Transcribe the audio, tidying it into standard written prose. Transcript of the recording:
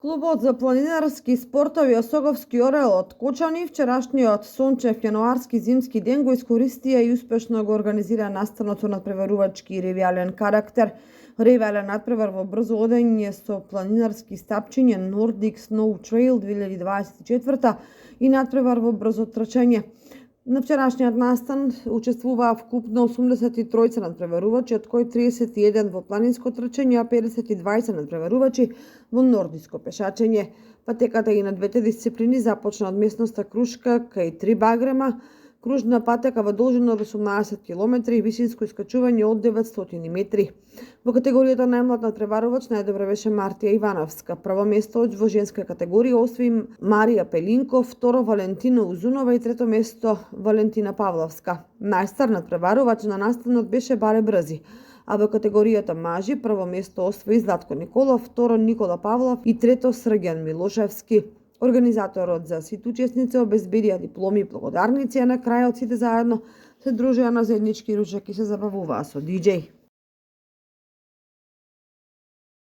Клубот за планинарски спортови Осоговски орел од Кочани вчерашниот сончев јануарски зимски ден го искористија и успешно го организира настанот со надпреварувачки и ревијален карактер. Ревијален надпревар во брзо одење со планинарски стапчиња Nordic Snow Trail 2024 и надпревар во брзо трчање. На вчерашниот настан учествуваа вкупно 83 надпреварувачи, од кои 31 во планинско трчање, а 52 надпреварувачи во нордиско пешачење. Патеката и на двете дисциплини започна од местноста Крушка кај 3 багрема, кружна патека во должина од 18 км и висинско искачување од 900 метри. Во категоријата најмлад надпреварувач најдобра беше Мартија Ивановска. Прво место во женска категорија освои Марија Пелинков, второ Валентина Узунова и трето место Валентина Павловска. Најстар надпреварувач на настанот беше Баре Брзи, а во категоријата мажи прво место освои Златко Николов, второ Никола Павлов и трето Срѓан Милошевски. Организаторот за сите учесници обезбедија дипломи и благодарници, а на крајот сите заедно се дружеа на заеднички ручек и се забавуваа со диџеј.